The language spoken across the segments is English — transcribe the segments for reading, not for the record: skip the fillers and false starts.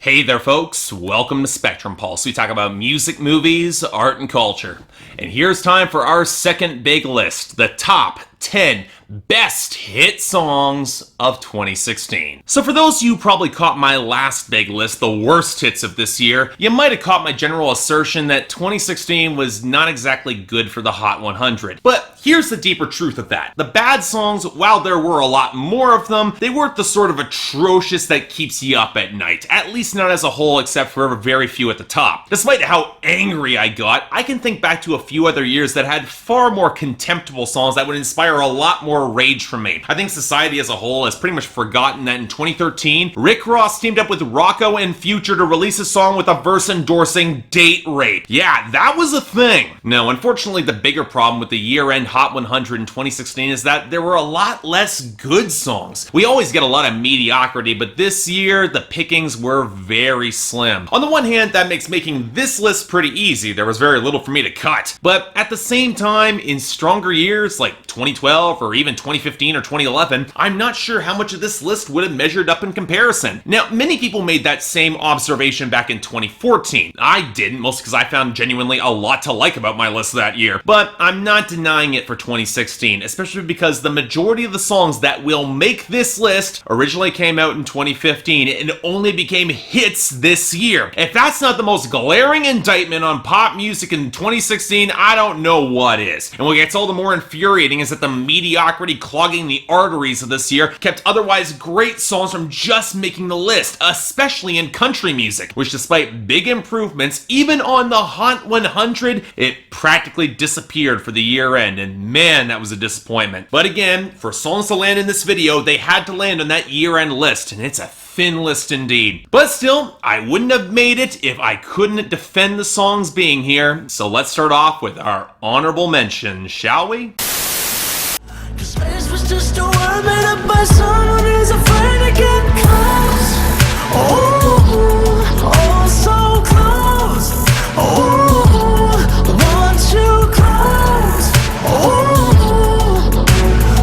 Hey there folks, welcome to Spectrum Pulse. We talk about music, movies, art, and culture. And here's time for our second big list, the top 10 best hit songs of 2016. So for those of you who probably caught my last big list, the worst hits of this year, you might have caught my general assertion that 2016 was not exactly good for the Hot 100. But here's the deeper truth of that. The bad songs, while there were a lot more of them, they weren't the sort of atrocious that keeps you up at night. At least not as a whole, except for very few at the top. Despite how angry I got, I can think back to a few other years that had far more contemptible songs that would inspire a lot more rage from me. I think society as a whole has pretty much forgotten that in 2013, Rick Ross teamed up with Rocco and Future to release a song with a verse endorsing date rape. Yeah, that was a thing. No, unfortunately, the bigger problem with the year-end Hot 100 in 2016 is that there were a lot less good songs. We always get a lot of mediocrity, but this year, the pickings were very slim. On the one hand, that makes making this list pretty easy. There was very little for me to cut. But at the same time, in stronger years like 2012 or even 2015 or 2011, I'm not sure how much of this list would have measured up in comparison. Now, many people made that same observation back in 2014. I didn't, mostly because I found genuinely a lot to like about my list that year. But I'm not denying it for 2016, especially because the majority of the songs that will make this list originally came out in 2015 and only became hits this year. If that's not the most glaring indictment on pop music in 2016, I don't know what is. And what gets all the more infuriating is that the mediocrity clogging the arteries of this year kept otherwise great songs from just making the list, especially in country music, which despite big improvements, even on the Hot 100, it practically disappeared for the year end, and man, that was a disappointment. But again, for songs to land in this video, they had to land on that year-end list, and it's a thin list indeed. But still, I wouldn't have made it if I couldn't defend the songs being here, so let's start off with our honorable mentions, shall we? Space was just a word made up by someone who's afraid to get close. Oh, oh, so close. Oh, want you close. Oh,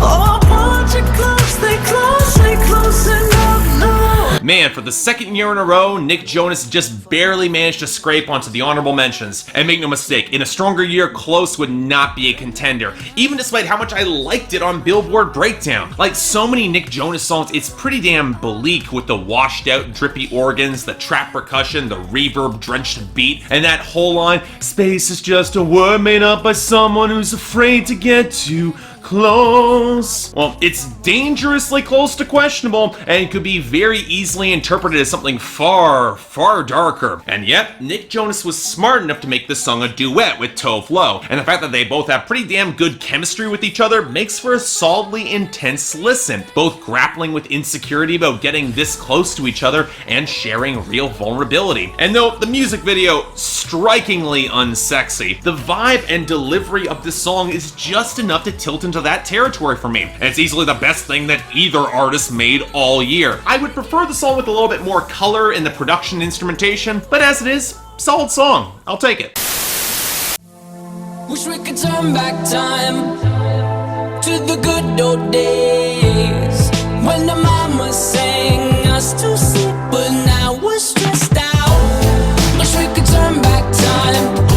oh, want you close. Stay close enough, no. Man, for the second year in a row, Nick Jonas just barely managed to scrape onto the honorable mentions. And make no mistake, in a stronger year, Close would not be a contender, even despite how much I liked it on Billboard Breakdown. Like so many Nick Jonas songs, it's pretty damn bleak with the washed out, drippy organs, the trap percussion, the reverb-drenched beat, and that whole line, space is just a word made up by someone who's afraid to get too close. Well, it's dangerously close to questionable, and it could be very easily interpreted as something far, far darker. And yet, Nick Jonas was smart enough to make this song a duet with Tove, and the fact that they both have pretty damn good chemistry with each other makes for a solidly intense listen, both grappling with insecurity about getting this close to each other and sharing real vulnerability. And though the music video strikingly unsexy, the vibe and delivery of this song is just enough to tilt into that territory for me, and it's easily the best thing that either artist made all year. I would prefer the song with a little bit more color in the production instrumentation, but as it is, solid song. I'll take it. Wish we could turn back time to the good old days when the mama sang us to sleep, but now we're stressed out. Wish we could turn back time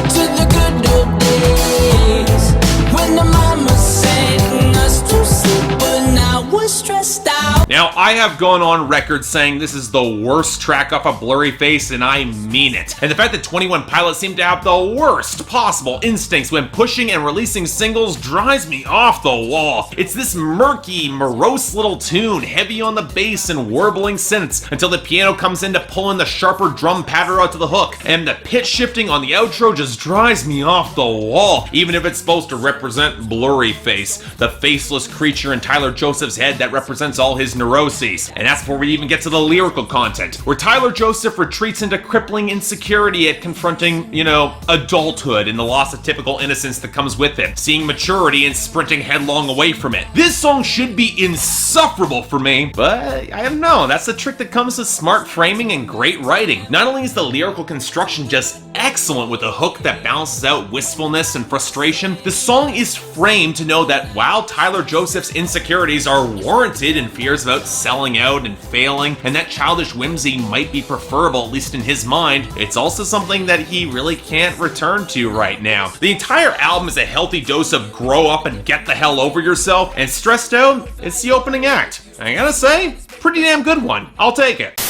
to the good old days when the mama sang us to sleep, but now we're stressed out. Now, I have gone on record saying this is the worst track off of Blurry Face, and I mean it. And the fact that 21 Pilots seem to have the worst possible instincts when pushing and releasing singles drives me off the wall. It's this murky, morose little tune, heavy on the bass and warbling synths, until the piano comes in to pull in the sharper drum patter out to the hook. And the pitch shifting on the outro just drives me off the wall, even if it's supposed to represent Blurry Face, the faceless creature in Tyler Joseph's head that represents all his neuroses. And that's before we even get to the lyrical content, where Tyler Joseph retreats into crippling insecurity at confronting, adulthood and the loss of typical innocence that comes with it, seeing maturity and sprinting headlong away from it. This song should be insufferable for me, but I don't know, that's the trick that comes with smart framing and great writing. Not only is the lyrical construction just excellent with a hook that balances out wistfulness and frustration, the song is framed to know that while Tyler Joseph's insecurities are warranted and fears about selling out and failing, and that childish whimsy might be preferable, at least in his mind, it's also something that he really can't return to right now. The entire album is a healthy dose of grow up and get the hell over yourself, and Stressed Out, it's the opening act. I gotta say, pretty damn good one. I'll take it.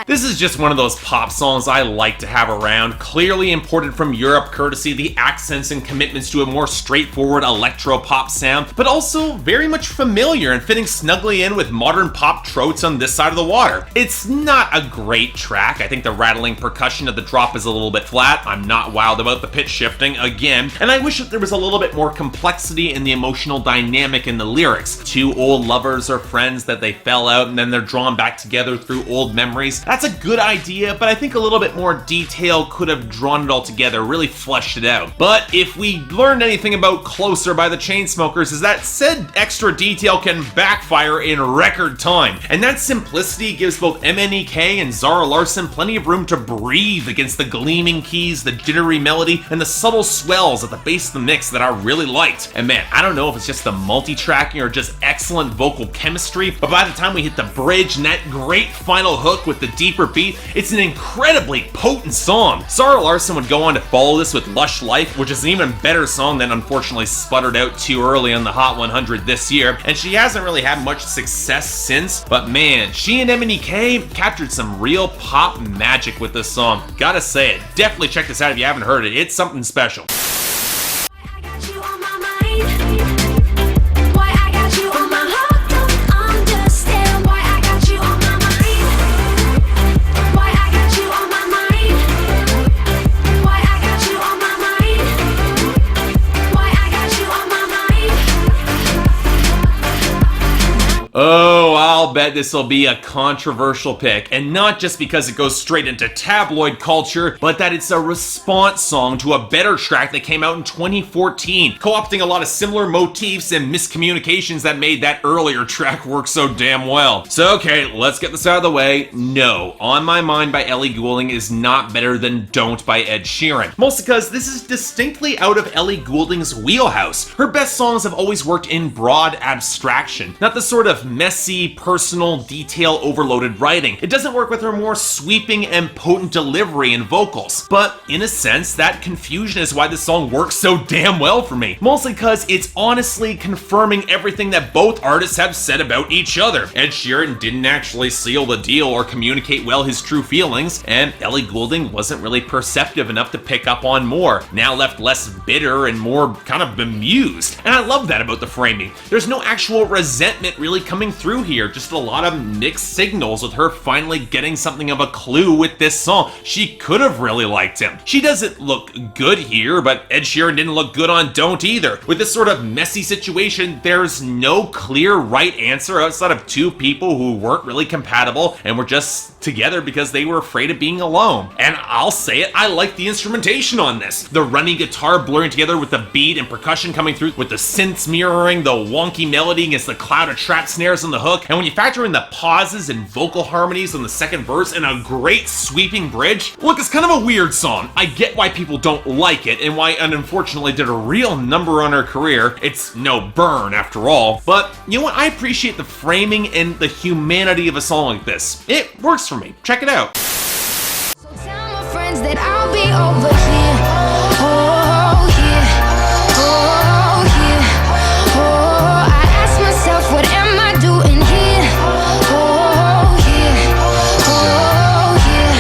This is just one of those pop songs I like to have around, clearly imported from Europe courtesy of the accents and commitments to a more straightforward electro-pop sound, but also very much familiar and fitting snugly in with modern pop tropes on this side of the water. It's not a great track. I think the rattling percussion of the drop is a little bit flat. I'm not wild about the pitch shifting again, and I wish that there was a little bit more complexity in the emotional dynamic in the lyrics. Two old lovers or friends that they fell out and then they're drawn back together through old memories. That's a good idea, but I think a little bit more detail could have drawn it all together, really fleshed it out. But if we learned anything about Closer by the Chainsmokers, is that said extra detail can backfire in record time. And that simplicity gives both MNEK and Zara Larsson plenty of room to breathe against the gleaming keys, the jittery melody, and the subtle swells at the base of the mix that I really liked. And man, I don't know if it's just the multi-tracking or just excellent vocal chemistry, but by the time we hit the bridge and that great final hook with the deeper beat, it's an incredibly potent song. Zara Larsson would go on to follow this with Lush Life, which is an even better song than unfortunately sputtered out too early on the Hot 100 this year, and she hasn't really had much success since, but man, she and MNEK captured some real pop magic with this song. Gotta say it, definitely check this out if you haven't heard it, it's something special. Oh, I'll bet this will be a controversial pick, and not just because it goes straight into tabloid culture, but that it's a response song to a better track that came out in 2014, co-opting a lot of similar motifs and miscommunications that made that earlier track work so damn well. So okay, let's get this out of the way. No, On My Mind by Ellie Goulding is not better than Don't by Ed Sheeran, mostly because this is distinctly out of Ellie Goulding's wheelhouse. Her best songs have always worked in broad abstraction, not the sort of messy, personal, detail-overloaded writing. It doesn't work with her more sweeping and potent delivery and vocals. But in a sense, that confusion is why this song works so damn well for me. Mostly because it's honestly confirming everything that both artists have said about each other. Ed Sheeran didn't actually seal the deal or communicate well his true feelings, and Ellie Goulding wasn't really perceptive enough to pick up on more, now left less bitter and more kind of bemused. And I love that about the framing. There's no actual resentment really coming through here, just a lot of mixed signals with her finally getting something of a clue with this song. She could have really liked him. She doesn't look good here, but Ed Sheeran didn't look good on Don't either. With this sort of messy situation, there's no clear right answer outside of two people who weren't really compatible and were just together because they were afraid of being alone. And I'll say it, I like the instrumentation on this. The running guitar blurring together with the beat and percussion coming through, with the synths mirroring the wonky melody against the cloud of trap snares on the hook, and when you factor in the pauses and vocal harmonies on the second verse and a great sweeping bridge, look, it's kind of a weird song. I get why people don't like it and why it unfortunately did a real number on her career. It's no Burn after all, but you know what? I appreciate the framing and the humanity of a song like this. It works for me. Check it out. So tell my friends that I'll be over here. Oh, here. Oh, here. Oh, I ask myself, what am I doing here? Oh, here. Oh, here.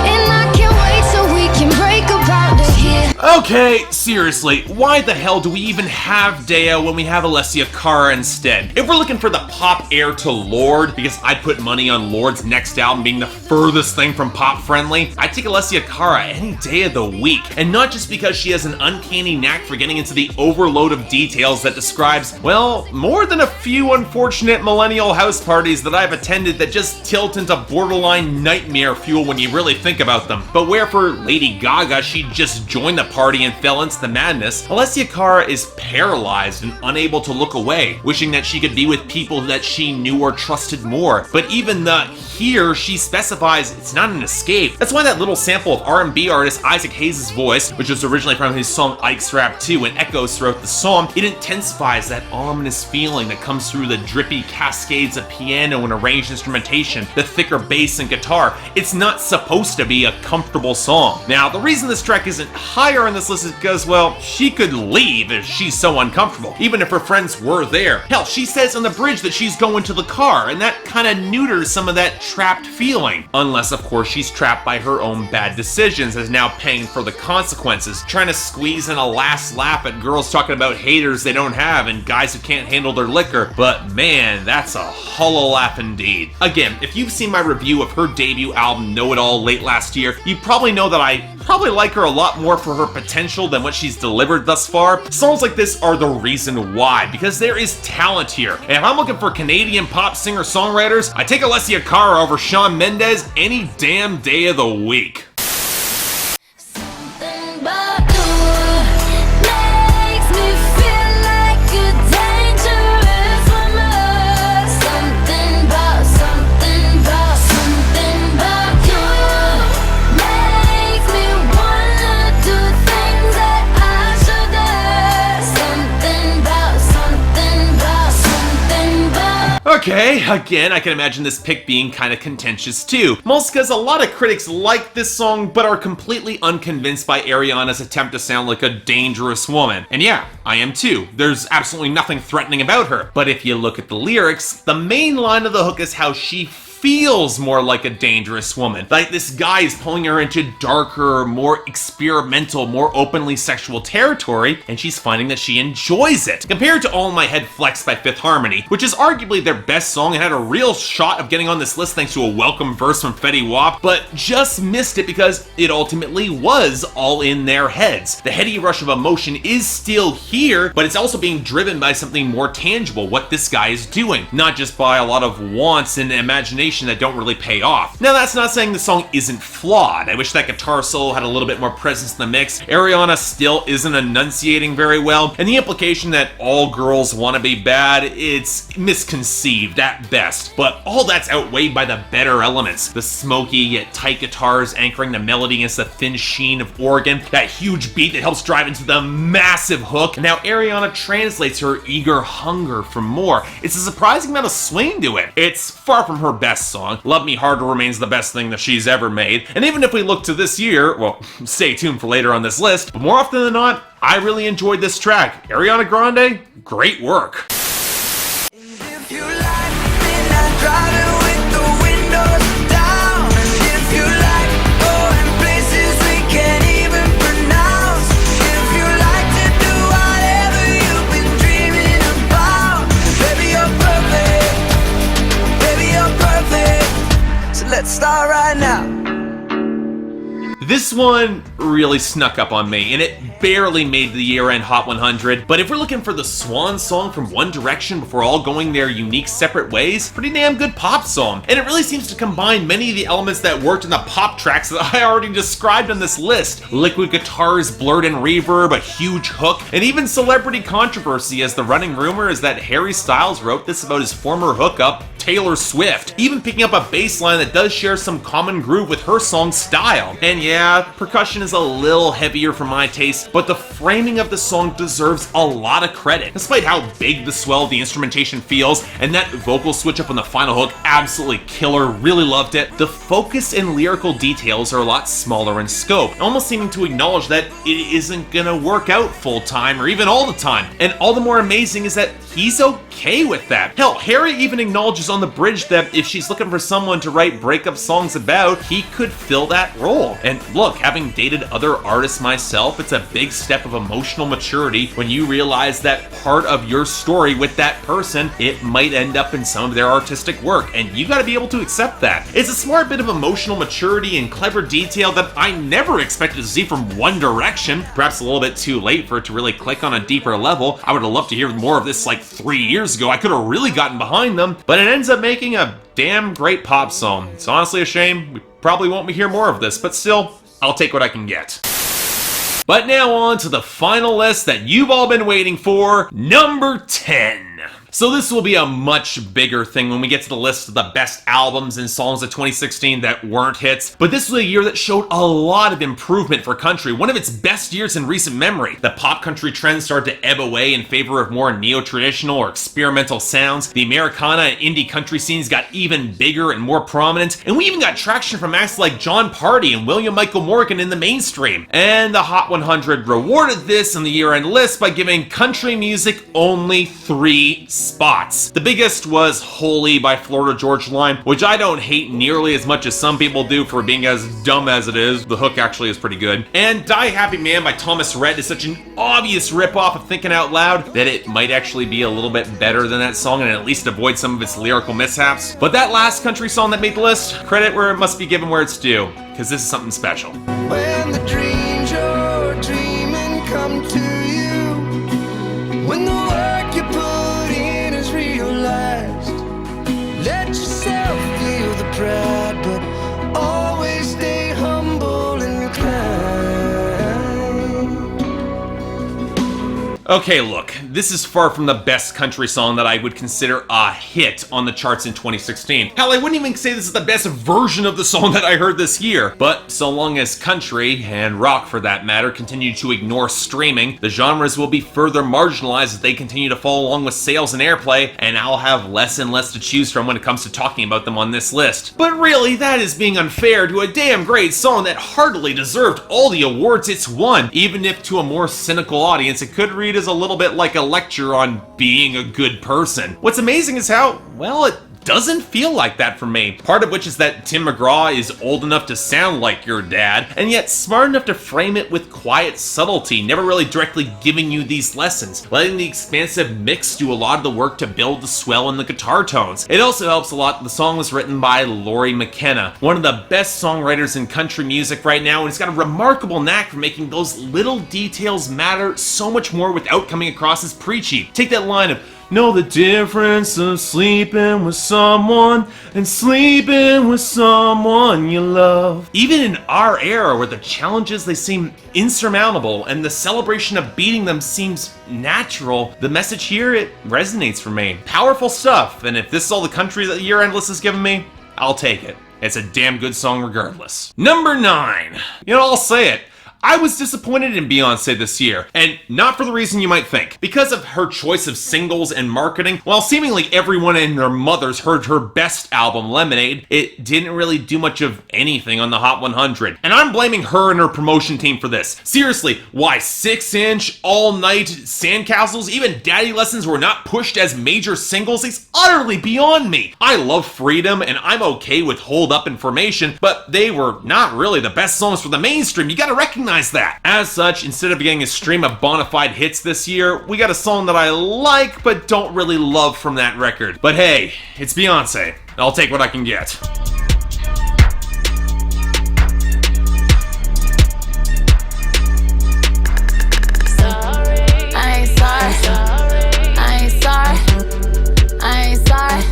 And I can't wait so we can break up out of here. Okay, seriously, why the hell do we even have Deo when we have Alessia Cara instead? If we're looking for the pop heir to Lorde, because I'd put money on Lorde's next album being the furthest thing from pop friendly, I'd take Alessia Cara any day of the week. And not just because she has an uncanny knack for getting into the overload of details that describes, well, more than a few unfortunate millennial house parties that I've attended that just tilt into borderline nightmare fuel when you really think about them. But where for Lady Gaga, she'd just join the party party and fell into the madness, Alessia Cara is paralyzed and unable to look away, wishing that she could be with people that she knew or trusted more. But even here, she specifies it's not an escape. That's why that little sample of R&B artist Isaac Hayes' voice, which was originally from his song Ike's Rap 2 and echoes throughout the song, it intensifies that ominous feeling that comes through the drippy cascades of piano and arranged instrumentation, the thicker bass and guitar. It's not supposed to be a comfortable song. Now, the reason this track isn't higher on this list is because, well, she could leave if she's so uncomfortable, even if her friends were there. Hell, she says on the bridge that she's going to the car, and that kind of neuters some of that trapped feeling. Unless, of course, she's trapped by her own bad decisions, as now paying for the consequences, trying to squeeze in a last laugh at girls talking about haters they don't have and guys who can't handle their liquor. But man, that's a hollow laugh indeed. Again, if you've seen my review of her debut album Know It All late last year, you probably know that I probably like her a lot more for her potential than what she's delivered thus far. Songs like this are the reason why, because there is talent here. And if I'm looking for Canadian pop singer-songwriters, I take Alessia Cara over Shawn Mendes any damn day of the week. Okay, again, I can imagine this pick being kind of contentious too. Mostly because a lot of critics like this song, but are completely unconvinced by Ariana's attempt to sound like a dangerous woman. And yeah, I am too. There's absolutely nothing threatening about her. But if you look at the lyrics, the main line of the hook is how she feels more like a dangerous woman. Like this guy is pulling her into darker, more experimental, more openly sexual territory, and she's finding that she enjoys it. Compared to All in My Head Flex by Fifth Harmony, which is arguably their best song and had a real shot of getting on this list thanks to a welcome verse from Fetty Wap, but just missed it because it ultimately was all in their heads. The heady rush of emotion is still here, but it's also being driven by something more tangible, what this guy is doing, not just by a lot of wants and imagination that don't really pay off. Now, that's not saying the song isn't flawed. I wish that guitar solo had a little bit more presence in the mix. Ariana still isn't enunciating very well, and the implication that all girls want to be bad, it's misconceived at best. But all that's outweighed by the better elements. The smoky yet tight guitars anchoring the melody against the thin sheen of organ, that huge beat that helps drive into the massive hook, and how Ariana translates her eager hunger for more. It's a surprising amount of swing to it. It's far from her best song. Love Me Harder remains the best thing that she's ever made. And even if we look to this year, well, stay tuned for later on this list, but more often than not, I really enjoyed this track. Ariana Grande, great work. If you like midnight driving with the windows down, and if you like going places we can't even pronounce, if you like to do whatever you've been dreaming about, baby you're perfect, baby you're perfect, so let's start right now. This one really snuck up on me, and it barely made the year-end Hot 100, but if we're looking for the swan song from One Direction before all going their unique separate ways, pretty damn good pop song. And it really seems to combine many of the elements that worked in the pop tracks that I already described on this list. Liquid guitars, blurred in reverb, a huge hook, and even celebrity controversy, as the running rumor is that Harry Styles wrote this about his former hookup, Taylor Swift, even picking up a bass line that does share some common groove with her song Style. And yeah, percussion is a little heavier for my taste, but the framing of the song deserves a lot of credit. Despite how big the swell of the instrumentation feels, and that vocal switch up on the final hook, absolutely killer, really loved it, the focus and lyrical details are a lot smaller in scope, almost seeming to acknowledge that it isn't gonna work out full time or even all the time. And all the more amazing is that he's okay with that. Hell, Harry even acknowledges on the bridge that if she's looking for someone to write breakup songs about, he could fill that role. And look, having dated other artists myself, it's a big step of emotional maturity when you realize that part of your story with that person, it might end up in some of their artistic work, and you gotta be able to accept that. It's a smart bit of emotional maturity and clever detail that I never expected to see from One Direction. Perhaps a little bit too late for it to really click on a deeper level. I would have loved to hear more of this like 3 years ago. I could have really gotten behind them, but it ends up making a damn great pop song. It's honestly a shame. We probably won't hear more of this, but still, I'll take what I can get. But now on to the final list that you've all been waiting for, number 10. So this will be a much bigger thing when we get to the list of the best albums and songs of 2016 that weren't hits. But this was a year that showed a lot of improvement for country, one of its best years in recent memory. The pop country trends started to ebb away in favor of more neo-traditional or experimental sounds. The Americana and indie country scenes got even bigger and more prominent, and we even got traction from acts like John Party and William Michael Morgan in the mainstream. And the Hot 100 rewarded this on the year-end list by giving country music only 3 spots. The biggest was Holy by Florida Georgia Line, which I don't hate nearly as much as some people do for being as dumb as it is. The hook actually is pretty good. And Die Happy Man by Thomas Rhett is such an obvious ripoff of Thinking Out Loud that it might actually be a little bit better than that song and at least avoid some of its lyrical mishaps. But that last country song that made the list, credit where it must be given where it's due, because this is something special. When the dreams you're dreaming come to you, when the work you put in is realized, let yourself feel the pride, but always stay humble and kind. Okay, look, this is far from the best country song that I would consider a hit on the charts in 2016. Hell, I wouldn't even say this is the best version of the song that I heard this year. But so long as country, and rock for that matter, continue to ignore streaming, the genres will be further marginalized as they continue to follow along with sales and airplay, and I'll have less and less to choose from when it comes to talking about them on this list. But really, that is being unfair to a damn great song that hardly deserved all the awards it's won, even if to a more cynical audience it could read as a little bit like a lecture on being a good person. What's amazing is how, well, it doesn't feel like that for me. Part of which is that Tim McGraw is old enough to sound like your dad, and yet smart enough to frame it with quiet subtlety, never really directly giving you these lessons, letting the expansive mix do a lot of the work to build the swell in the guitar tones. It also helps a lot that the song was written by Lori McKenna, one of the best songwriters in country music right now, and it's got a remarkable knack for making those little details matter so much more without coming across as preachy. Take that line of, know the difference of sleeping with someone and sleeping with someone you love. Even in our era where the challenges, they seem insurmountable and the celebration of beating them seems natural, the message here, it resonates for me. Powerful stuff, and if this is all the country that the year-end list has given me, I'll take it. It's a damn good song regardless. Number 9. You know, I'll say it. I was disappointed in Beyonce this year, and not for the reason you might think. Because of her choice of singles and marketing, while seemingly everyone and their mothers heard her best album, Lemonade, it didn't really do much of anything on the Hot 100. And I'm blaming her and her promotion team for this. Seriously, why 6-inch, All Night, Sandcastles, even Daddy Lessons were not pushed as major singles is utterly beyond me. I love Freedom, and I'm okay with Hold Up and Formation, but they were not really the best songs for the mainstream. You gotta recognize that. As such, instead of getting a stream of bona fide hits this year, we got a song that I like but don't really love from that record. But hey, it's Beyonce. I'll take what I can get. Sorry, I ain't sorry. Sorry, I ain't sorry. I ain't sorry.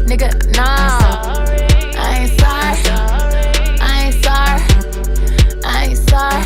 Nigga, nah. Sorry, I ain't sorry. Sorry, I ain't sorry. I ain't sorry.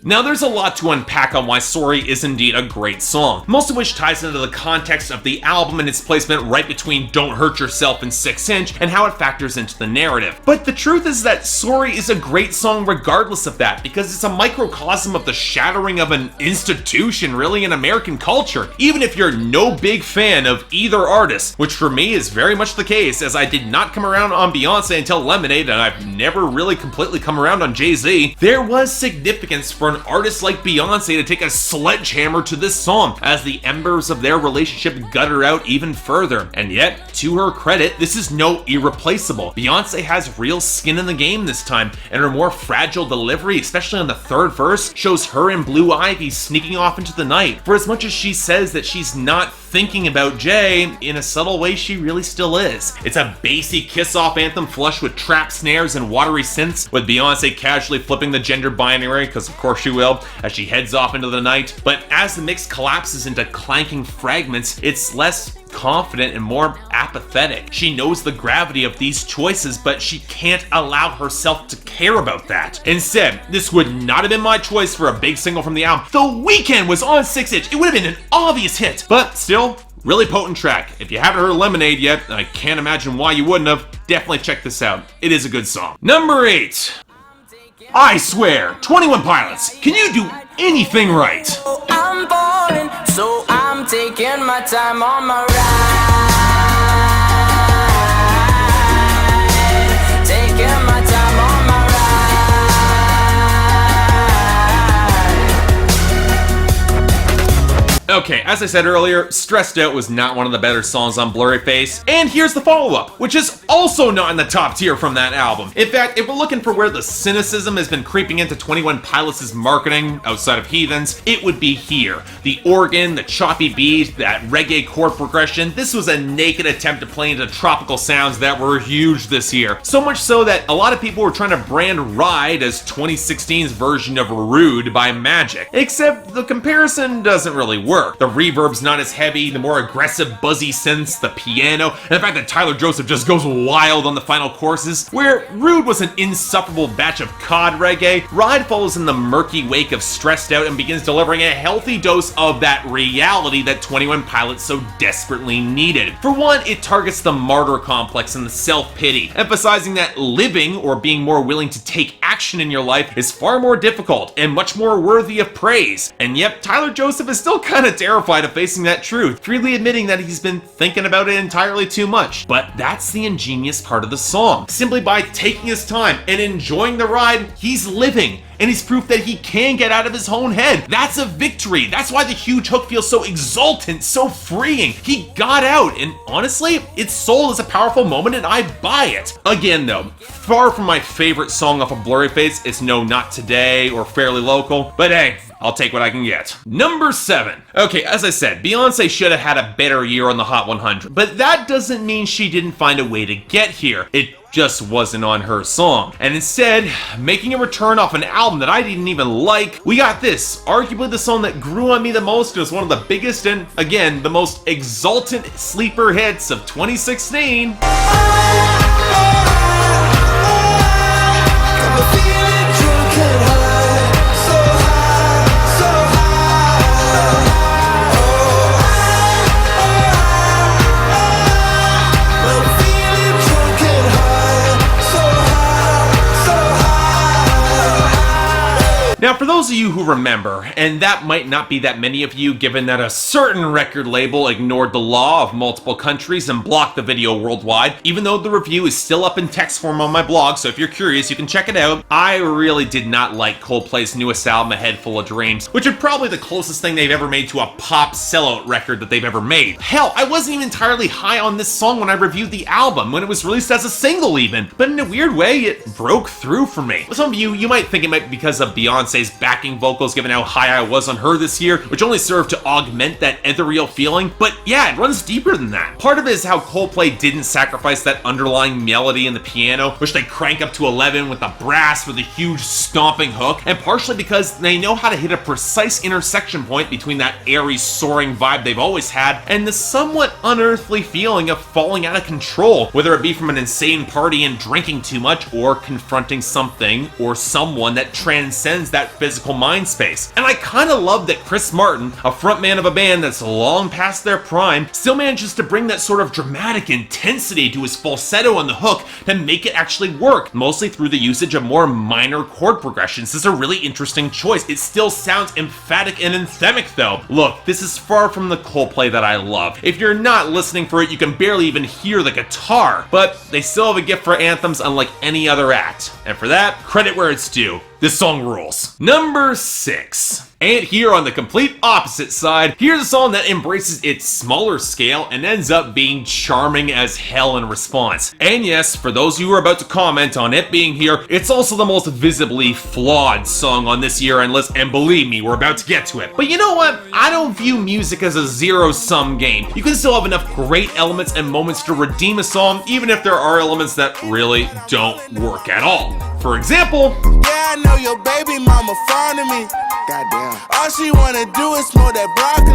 Now there's a lot to unpack on why Sorry is indeed a great song, most of which ties into the context of the album and its placement right between Don't Hurt Yourself and 6-inch and how it factors into the narrative. But the truth is that Sorry is a great song regardless of that, because it's a microcosm of the shattering of an institution really in American culture. Even if you're no big fan of either artist, which for me is very much the case, as I did not come around on Beyonce until Lemonade and I've never really completely come around on Jay-Z, there was significance for an artist like Beyonce to take a sledgehammer to this song as the embers of their relationship gutter out even further. And yet, to her credit, this is no irreplaceable. Beyonce has real skin in the game this time, and her more fragile delivery, especially on the third verse, shows her and Blue Ivy sneaking off into the night. For as much as she says that she's not thinking about Jay, in a subtle way she really still is. It's a bassy kiss-off anthem flush with trap snares and watery synths, with Beyonce casually flipping the gender binary, because of course she will, as she heads off into the night. But as the mix collapses into clanking fragments, it's less confident and more apathetic. She knows the gravity of these choices, but she can't allow herself to care about that. Instead, this would not have been my choice for a big single from the album. The Weeknd was on 6-inch. It would have been an obvious hit, but still, really potent track. If you haven't heard Lemonade yet, I can't imagine why you wouldn't have. Definitely check this out. It is a good song. Number 8. I Swear, 21 Pilots. Can you do anything right? I'm falling, so I'm taking my time on my ride. Taking my time on my ride. Okay, as I said earlier, Stressed Out was not one of the better songs on Blurry Face, and here's the follow-up, which is also not in the top tier from that album. In fact, if we're looking for where the cynicism has been creeping into 21 Pilots' marketing, outside of Heathens, it would be here. The organ, the choppy beat, that reggae chord progression, this was a naked attempt to play into tropical sounds that were huge this year. So much so that a lot of people were trying to brand Ride as 2016's version of Rude by Magic. Except the comparison doesn't really work. The reverb's not as heavy, the more aggressive buzzy synths, the piano, and the fact that Tyler Joseph just goes wild on the final choruses. Where Rude was an insufferable batch of cod reggae, Ride follows in the murky wake of Stressed Out and begins delivering a healthy dose of that reality that 21 Pilots so desperately needed. For one, it targets the martyr complex and the self-pity, emphasizing that living or being more willing to take action in your life is far more difficult and much more worthy of praise. And yet, Tyler Joseph is still kind of terrified of facing that truth, freely admitting that he's been thinking about it entirely too much. But that's the ingenious part of the song. Simply by taking his time and enjoying the ride, he's living. And he's proof that he can get out of his own head. That's a victory. That's why the huge hook feels so exultant, so freeing. He got out, and honestly, it's sold as a powerful moment and I buy it. Again though, far from my favorite song off of Blurry Face, it's no Not Today or Fairly Local, but hey, I'll take what I can get. Number 7. Okay, as I said, Beyonce should have had a better year on the Hot 100, but that doesn't mean she didn't find a way to get here. It just wasn't on her song. And instead, making a return off an album that I didn't even like, we got this, arguably the song that grew on me the most and was one of the biggest and, again, the most exultant sleeper hits of 2016. Now, for those of you who remember, and that might not be that many of you given that a certain record label ignored the law of multiple countries and blocked the video worldwide, even though the review is still up in text form on my blog, so if you're curious, you can check it out. I really did not like Coldplay's newest album, A Head Full of Dreams, which is probably the closest thing they've ever made to a pop sellout record that they've ever made. Hell, I wasn't even entirely high on this song when I reviewed the album, when it was released as a single even, but in a weird way, it broke through for me. Some of you might think it might be because of Beyonce's backing vocals given how high I was on her this year, which only served to augment that ethereal feeling, but yeah, it runs deeper than that. Part of it is how Coldplay didn't sacrifice that underlying melody in the piano, which they crank up to 11 with the brass for the huge stomping hook, and partially because they know how to hit a precise intersection point between that airy, soaring vibe they've always had and the somewhat unearthly feeling of falling out of control, whether it be from an insane party and drinking too much or confronting something or someone that transcends that physical mind space. And I kinda love that Chris Martin, a frontman of a band that's long past their prime, still manages to bring that sort of dramatic intensity to his falsetto on the hook to make it actually work, mostly through the usage of more minor chord progressions. This is a really interesting choice. It still sounds emphatic and anthemic though. Look, this is far from the Coldplay that I love. If you're not listening for it, you can barely even hear the guitar, but they still have a gift for anthems unlike any other act. And for that, credit where it's due. This song rules. Number 6. And here on the complete opposite side, here's a song that embraces its smaller scale and ends up being charming as hell in response. And yes, for those of you who are about to comment on it being here, it's also the most visibly flawed song on this year-end list, and believe me, we're about to get to it. But you know what? I don't view music as a zero-sum game. You can still have enough great elements and moments to redeem a song, even if there are elements that really don't work at all. For example, yeah, I know your baby mama fond of me. Goddamn. All she wanna do is smoke that broccoli.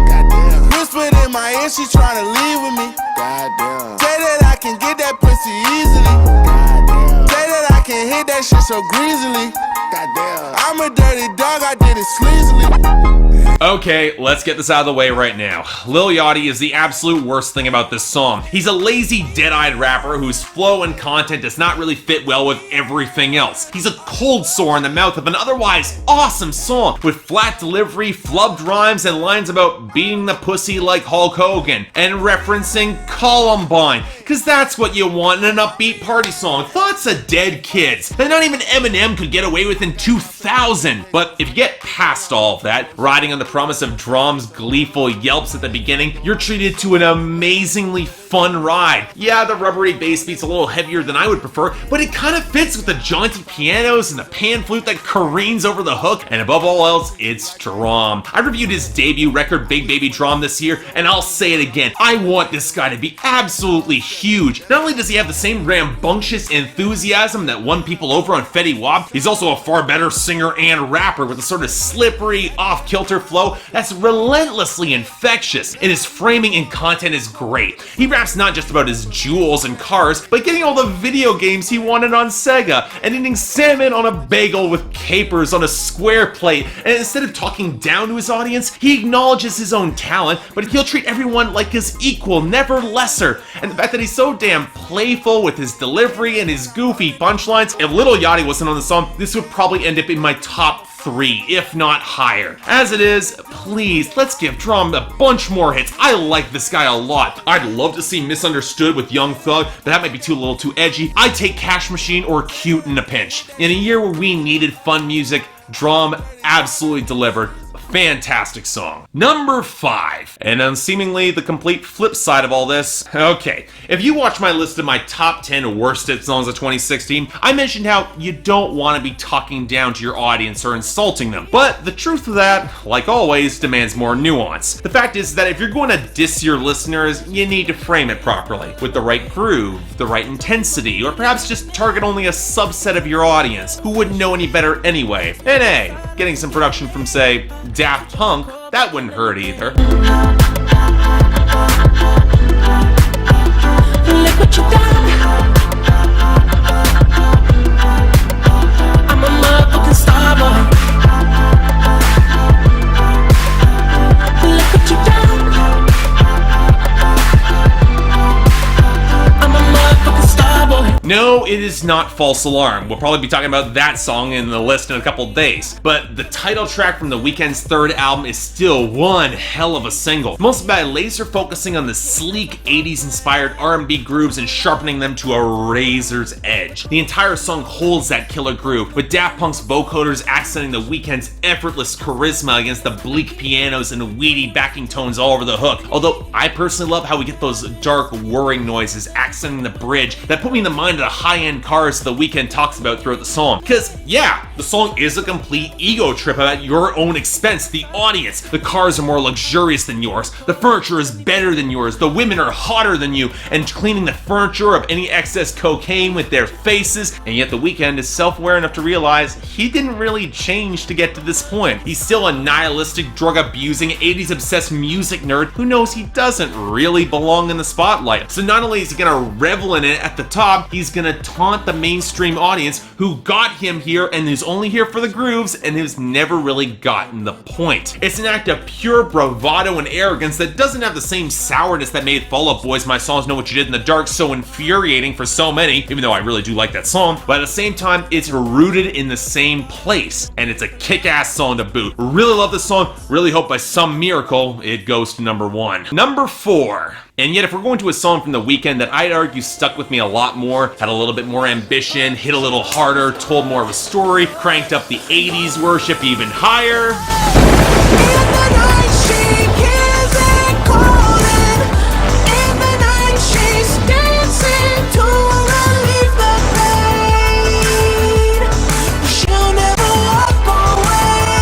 Goddamn. Whispered in my ear, she tryna leave with me. Goddamn. Say that I can get that pussy easily. Goddamn. Say that I can hit that shit so greasily. Goddamn. I'm a dirty dog, I did it sleazily. Okay, let's get this out of the way right now. Lil Yachty is the absolute worst thing about this song. He's a lazy, dead-eyed rapper whose flow and content does not really fit well with everything else. He's a cold sore in the mouth of an otherwise awesome song with flat delivery, flubbed rhymes, and lines about beating the pussy like Hulk Hogan and referencing Columbine, cause that's what you want in an upbeat party song. Thoughts of dead kids that not even Eminem could get away with in 2000. But if you get past all of that, riding on the promise of drums, gleeful yelps at the beginning, you're treated to an amazingly fun ride. Yeah, the rubbery bass beat's a little heavier than I would prefer, but it kind of fits with the jaunty pianos and the pan flute that careens over the hook, and above all else, it's D.R.A.M. I reviewed his debut record, Big Baby D.R.A.M, this year, and I'll say it again, I want this guy to be absolutely huge. Not only does he have the same rambunctious enthusiasm that won people over on Fetty Wap, he's also a far better singer and rapper with a sort of slippery, off-kilter flow that's relentlessly infectious, and his framing and content is great. He raps not just about his jewels and cars, but getting all the video games he wanted on Sega, and eating salmon on a bagel with capers on a square plate, and instead of talking down to his audience, he acknowledges his own talent, but he'll treat everyone like his equal, never lesser. And the fact that he's so damn playful with his delivery and his goofy punchlines, if Lil Yachty wasn't on the song, this would probably end up in my top 3, if not higher. As it is, please, let's give D.R.A.M a bunch more hits. I like this guy a lot. I'd love to see Misunderstood with Young Thug, but that might be a little too edgy. I'd take Cash Machine or Cute in a pinch. In a year where we needed fun music, D.R.A.M absolutely delivered. Fantastic song. Number 5, and on seemingly the complete flip side of all this. Okay, if you watch my list of my top 10 worst hit songs of 2016, I mentioned how you don't want to be talking down to your audience or insulting them. But the truth of that, like always, demands more nuance. The fact is that if you're going to diss your listeners, you need to frame it properly, with the right groove, the right intensity, or perhaps just target only a subset of your audience who wouldn't know any better anyway. And hey, getting some production from, say, Daft Punk, that wouldn't hurt either. Look what you done. I'm a motherfucking Starboy. Look what you done. I'm a motherfucking Starboy. No, it is not False Alarm. We'll probably be talking about that song in the list in a couple days. But the title track from The Weeknd's third album is still one hell of a single. Mostly by laser focusing on the sleek 80s inspired R&B grooves and sharpening them to a razor's edge. The entire song holds that killer groove, with Daft Punk's vocoders accenting The Weeknd's effortless charisma against the bleak pianos and weedy backing tones all over the hook. Although I personally love how we get those dark whirring noises accenting the bridge that put me in the mind of the high-end cars The Weeknd talks about throughout the song. Because, yeah, the song is a complete ego trip at your own expense, the audience. The cars are more luxurious than yours, the furniture is better than yours, the women are hotter than you, and cleaning the furniture of any excess cocaine with their faces. And yet The Weeknd is self-aware enough to realize he didn't really change to get to this point. He's still a nihilistic, drug-abusing, 80s-obsessed music nerd who knows he doesn't really belong in the spotlight. So not only is he gonna revel in it at the top, he's gonna taunt the mainstream audience who got him here and who's only here for the grooves and who's never really gotten the point. It's an act of pure bravado and arrogance that doesn't have the same sourness that made Fall Out Boy's My Songs Know What You Did in the Dark so infuriating for so many, even though I really do like that song, but at the same time, it's rooted in the same place, and it's a kick-ass song to boot. Really love this song, really hope by some miracle it goes to number 1. Number 4. And yet if we're going to a song from The Weeknd that I'd argue stuck with me a lot more, had a little bit more ambition, hit a little harder, told more of a story, cranked up the 80s worship even higher. In the night she hears it calling. In the night she's dancing to relieve the pain. She'll never walk away.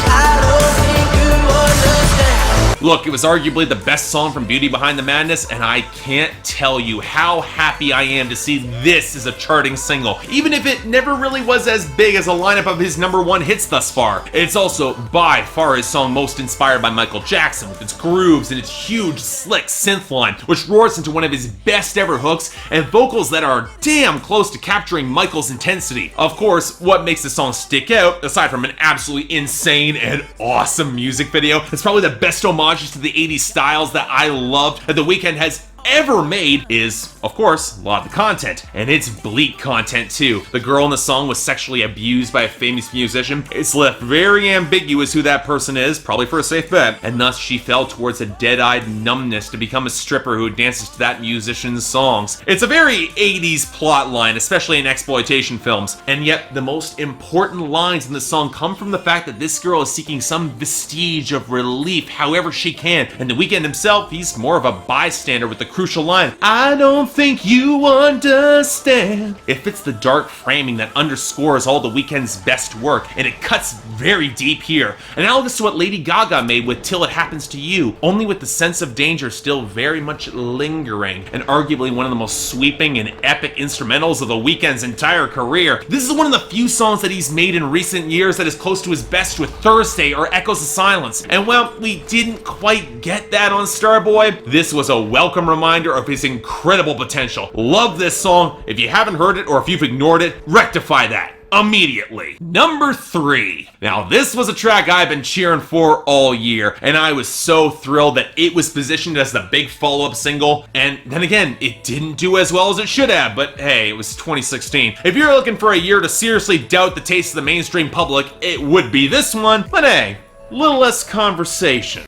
I don't think you understand. Look, it was arguably the best song from Beauty Behind the Madness, and I can't tell you how happy I am to see this as a charting single, even if it never really was as big as a lineup of his #1 hits thus far. It's also by far his song most inspired by Michael Jackson, with its grooves and its huge, slick synth line, which roars into one of his best ever hooks, and vocals that are damn close to capturing Michael's intensity. Of course, what makes this song stick out, aside from an absolutely insane and awesome music video, it's probably the best homages to the 80s styles that I loved that The Weeknd has ever made, is, of course, a lot of the content. And it's bleak content too. The girl in the song was sexually abused by a famous musician. It's left very ambiguous who that person is, probably for a safe bet, and thus she fell towards a dead-eyed numbness to become a stripper who dances to that musician's songs. It's a very 80s plot line, especially in exploitation films, and yet the most important lines in the song come from the fact that this girl is seeking some vestige of relief however she can, and The Weeknd himself, he's more of a bystander with the crucial line, "I don't think you understand." It fits the dark framing that underscores all The Weeknd's best work, and it cuts very deep here, analogous to what Lady Gaga made with Till It Happens to You, only with the sense of danger still very much lingering, and arguably one of the most sweeping and epic instrumentals of The Weeknd's entire career. This is one of the few songs that he's made in recent years that is close to his best with Thursday or Echoes of Silence, and while we didn't quite get that on Starboy, this was a welcome reminder of his incredible potential. Love this song. If you haven't heard it or if you've ignored it, rectify that immediately. #3. Now, this was a track I've been cheering for all year, and I was so thrilled that it was positioned as the big follow-up single, and then again, it didn't do as well as it should have, but hey, it was 2016. If you're looking for a year to seriously doubt the taste of the mainstream public, it would be this one, but hey, little less conversation.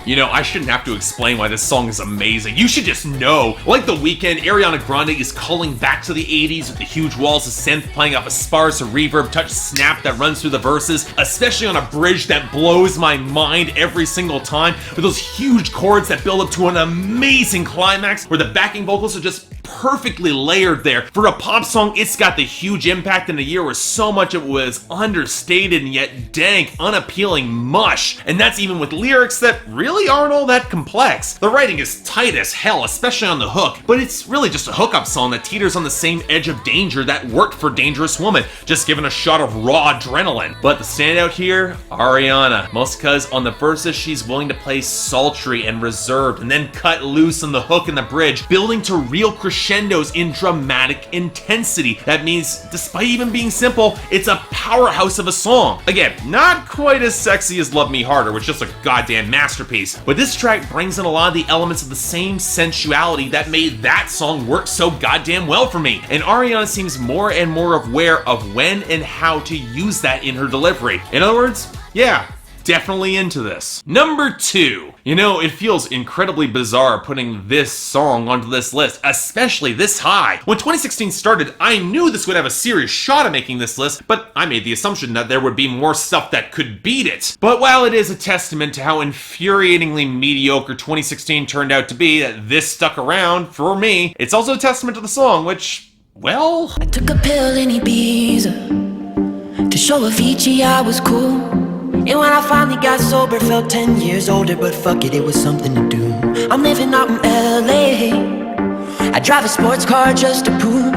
You know, I shouldn't have to explain why this song is amazing. You should just know. Like The Weeknd, Ariana Grande is calling back to the 80s with the huge walls of synth playing off a sparse reverb touch snap that runs through the verses, especially on a bridge that blows my mind every single time, with those huge chords that build up to an amazing climax where the backing vocals are just perfectly layered there. For a pop song, it's got the huge impact in a year where so much of it was understated and yet dank, unappealing mush. And that's even with lyrics that really aren't all that complex. The writing is tight as hell, especially on the hook, but it's really just a hookup song that teeters on the same edge of danger that worked for Dangerous Woman, just given a shot of raw adrenaline. But the standout here, Ariana, most cause on the verses she's willing to play sultry and reserved and then cut loose on the hook and the bridge, building to real crescendos in dramatic intensity. That means, despite even being simple, it's a powerhouse of a song. Again, not quite as sexy as Love Me Harder, which is just a goddamn masterpiece, but this track brings in a lot of the elements of the same sensuality that made that song work so goddamn well for me, and Ariana seems more and more aware of when and how to use that in her delivery. In other words, yeah, definitely into this. #2. You know, it feels incredibly bizarre putting this song onto this list, especially this high. When 2016 started, I knew this would have a serious shot at making this list, but I made the assumption that there would be more stuff that could beat it. But while it is a testament to how infuriatingly mediocre 2016 turned out to be that this stuck around, for me, it's also a testament to the song, which, well... I took a pill in Ibiza to show Avicii I was cool. And when I finally got sober, felt 10 years older, but fuck it, it was something to do. I'm living out in LA, I drive a sports car just to prove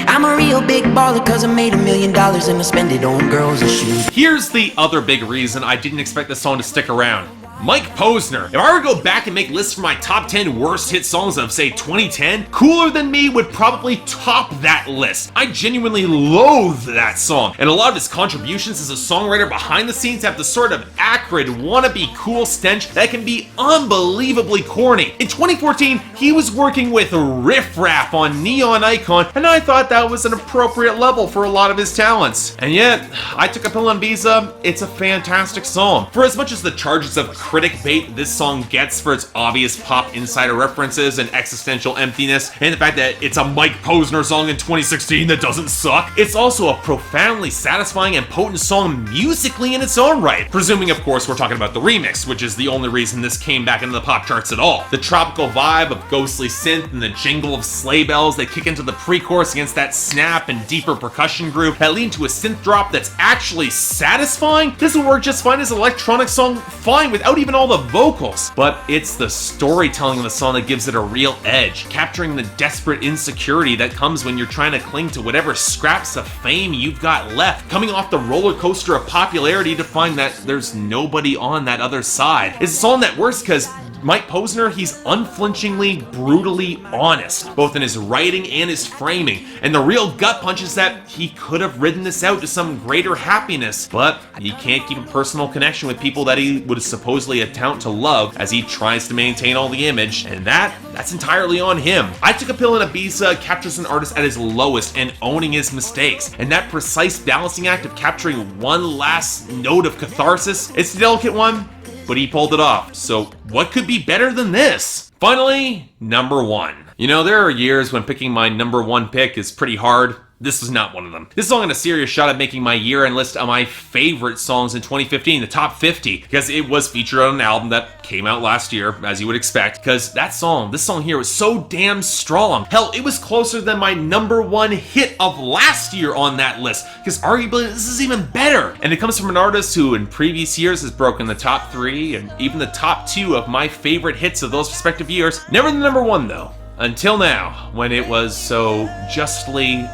I'm a real big baller, cause I made $1 million and I spend it on girls and shoes. Here's the other big reason I didn't expect this song to stick around. Mike Posner. If I were to go back and make lists for my top 10 worst hit songs of, say, 2010, Cooler Than Me would probably top that list. I genuinely loathe that song, and a lot of his contributions as a songwriter behind the scenes have the sort of acrid, wannabe cool stench that can be unbelievably corny. In 2014, he was working with Riff Raff on Neon Icon, and I thought that was an appropriate level for a lot of his talents. And yet, I Took a Pill on Ibiza, it's a fantastic song. For as much as the charges of critic bait this song gets for its obvious pop insider references and existential emptiness, and the fact that it's a Mike Posner song in 2016 that doesn't suck, it's also a profoundly satisfying and potent song musically in its own right. Presuming, of course, we're talking about the remix, which is the only reason this came back into the pop charts at all. The tropical vibe of ghostly synth and the jingle of sleigh bells that kick into the pre-chorus against that snap and deeper percussion groove that lead to a synth drop that's actually satisfying. This will work just fine as an electronic song, fine without even all the vocals. But it's the storytelling of the song that gives it a real edge, capturing the desperate insecurity that comes when you're trying to cling to whatever scraps of fame you've got left, coming off the roller coaster of popularity to find that there's nobody on that other side. It's a song that works because Mike Posner, he's unflinchingly, brutally honest, both in his writing and his framing, and the real gut punch is that he could have ridden this out to some greater happiness, but he can't keep a personal connection with people that he would supposedly attempt to love as he tries to maintain all the image, and that's entirely on him. I Took a Pill in Ibiza captures an artist at his lowest and owning his mistakes, and that precise balancing act of capturing one last note of catharsis, it's the delicate one, but he pulled it off. So what could be better than this? Finally, number one. You know, there are years when picking my number one pick is pretty hard. This is not one of them. This song had a serious shot at making my year-end list of my favorite songs in 2015, the top 50, because it was featured on an album that came out last year, as you would expect, because this song here was so damn strong. Hell, it was closer than my number one hit of last year on that list, because arguably this is even better. And it comes from an artist who in previous years has broken the top 3 and even the top 2 of my favorite hits of those respective years. Never the number 1 though. Until now, when it was so justly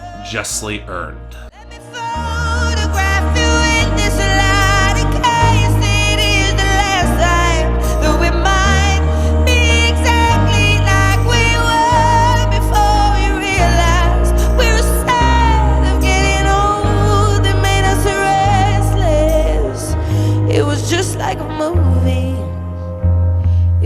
earned. Let me photograph you in this light in case it is the last time that we might be exactly like we were before we realized we were sad of getting old. That made us restless. It was just like a movie.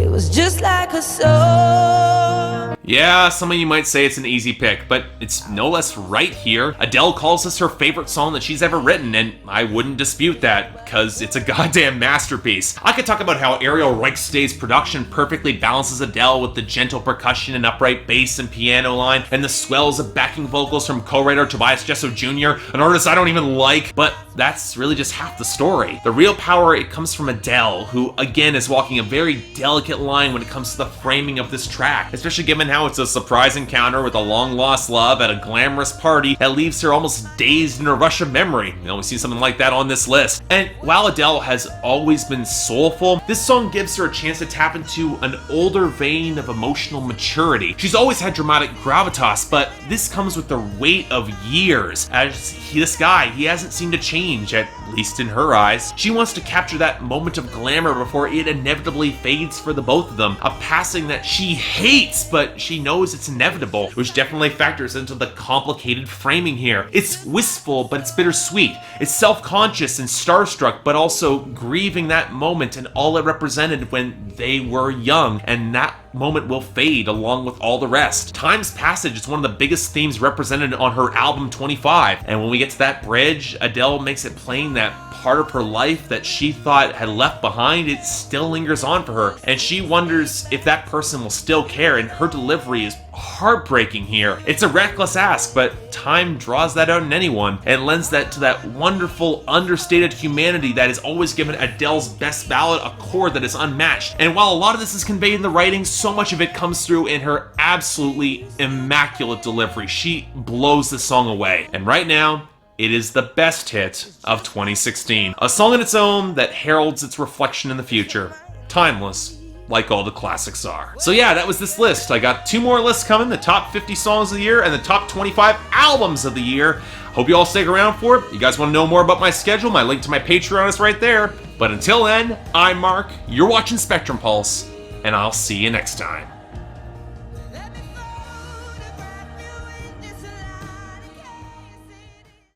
It was just like a song. Yeah, some of you might say it's an easy pick, but it's no less right here. Adele calls this her favorite song that she's ever written, and I wouldn't dispute that, because it's a goddamn masterpiece. I could talk about how Ariel Reichstad's production perfectly balances Adele with the gentle percussion and upright bass and piano line, and the swells of backing vocals from co-writer Tobias Jesso Jr., an artist I don't even like, but that's really just half the story. The real power, it comes from Adele, who again is walking a very delicate line when it comes to the framing of this track, especially given how it's a surprise encounter with a long-lost love at a glamorous party that leaves her almost dazed in a rush of memory. You know, we see something like that on this list. And while Adele has always been soulful, this song gives her a chance to tap into an older vein of emotional maturity. She's always had dramatic gravitas, but this comes with the weight of years, as this guy, he hasn't seemed to change, at least in her eyes. She wants to capture that moment of glamour before it inevitably fades for the both of them, a passing that she hates, but she knows it's inevitable, which definitely factors into the complicated framing here. It's wistful, but it's bittersweet. It's self-conscious and starstruck, but also grieving that moment and all it represented when they were young, and that moment will fade along with all the rest. Time's passage is one of the biggest themes represented on her album 25, and when we get to that bridge, Adele makes it plain that part of her life that she thought had left behind, it still lingers on for her, and she wonders if that person will still care, and her delivery is heartbreaking here. It's a reckless ask, but time draws that out in anyone and lends that to that wonderful, understated humanity that has always given Adele's best ballad a chord that is unmatched. And while a lot of this is conveyed in the writing, so much of it comes through in her absolutely immaculate delivery. She blows the song away. And right now, it is the best hit of 2016. A song on its own that heralds its reflection in the future. Timeless, like all the classics are. So yeah, that was this list. I got 2 more lists coming, the top 50 songs of the year and the top 25 albums of the year. Hope you all stick around for it. You guys want to know more about my schedule? My link to my Patreon is right there. But until then, I'm Mark, you're watching Spectrum Pulse, and I'll see you next time.